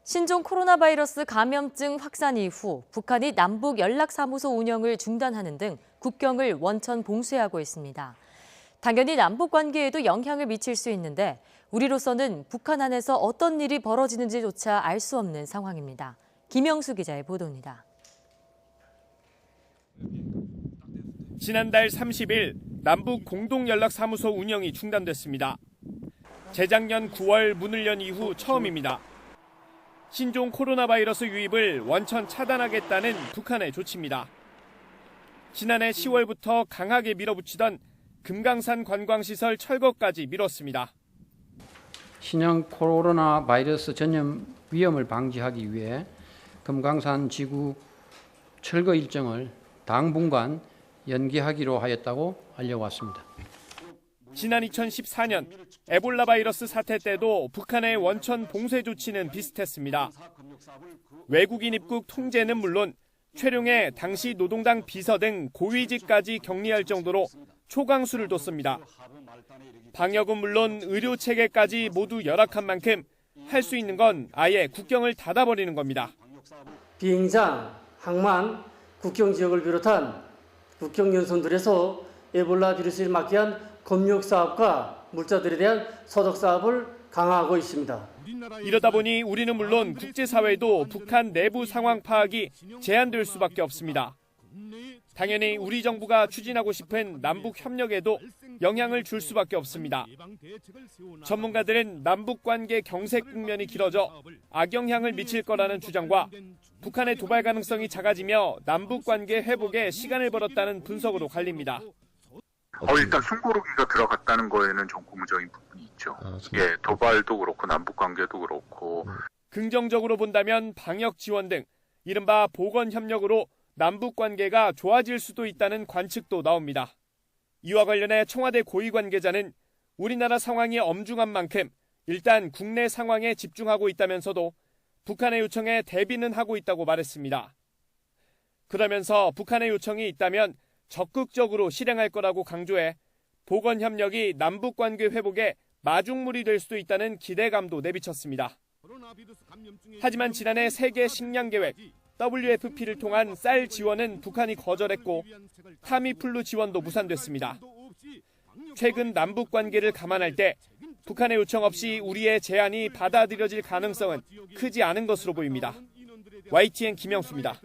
신종 코로나 바이러스 감염증 확산 이후 북한이 남북 연락사무소 운영을 중단하는 등 국경을 원천 봉쇄하고 있습니다. 당연히 남북 관계에도 영향을 미칠 수 있는데 우리로서는 북한 안에서 어떤 일이 벌어지는지조차 알 수 없는 상황입니다. 김영수 기자의 보도입니다. 지난달 30일 남북 공동연락사무소 운영이 중단됐습니다. 재작년 9월 문을 연 이후 처음입니다. 신종 코로나 바이러스 유입을 원천 차단하겠다는 북한의 조치입니다. 지난해 10월부터 강하게 밀어붙이던 금강산 관광시설 철거까지 미뤘습니다. 신형 코로나 바이러스 전염 위험을 방지하기 위해 금강산 지구 철거 일정을 당분간 연기하기로 하였다고 알려왔습니다. 지난 2014년 에볼라 바이러스 사태 때도 북한의 원천 봉쇄 조치는 비슷했습니다. 외국인 입국 통제는 물론 최룡해 당시 노동당 비서 등 고위직까지 격리할 정도로 초강수를 뒀습니다. 방역은 물론 의료 체계까지 모두 열악한 만큼 할 수 있는 건 아예 국경을 닫아버리는 겁니다. 비행장, 항만, 국경 지역을 비롯한 국경 연선들에서 에볼라 비루스를 막기 위한 검역 사업과 물자들에 대한 소독 사업을 강화하고 있습니다. 이러다 보니 우리는 물론 국제사회도 북한 내부 상황 파악이 제한될 수밖에 없습니다. 당연히 우리 정부가 추진하고 싶은 남북 협력에도 영향을 줄 수밖에 없습니다. 전문가들은 남북 관계 경색 국면이 길어져 악영향을 미칠 거라는 주장과 북한의 도발 가능성이 작아지며 남북 관계 회복에 시간을 벌었다는 분석으로 갈립니다. 일단 숨고르기가 들어갔다는 거에는 좀 고무적인 부분이 있죠. 예, 도발도 그렇고 남북 관계도 그렇고. 긍정적으로 본다면 방역 지원 등 이른바 보건 협력으로 남북 관계가 좋아질 수도 있다는 관측도 나옵니다. 이와 관련해 청와대 고위 관계자는 우리나라 상황이 엄중한 만큼 일단 국내 상황에 집중하고 있다면서도 북한의 요청에 대비는 하고 있다고 말했습니다. 그러면서 북한의 요청이 있다면 적극적으로 실행할 거라고 강조해 보건 협력이 남북 관계 회복에 마중물이 될 수도 있다는 기대감도 내비쳤습니다. 하지만 지난해 세계 식량 계획 WFP를 통한 쌀 지원은 북한이 거절했고 타미플루 지원도 무산됐습니다. 최근 남북 관계를 감안할 때 북한의 요청 없이 우리의 제안이 받아들여질 가능성은 크지 않은 것으로 보입니다. YTN 김영수입니다.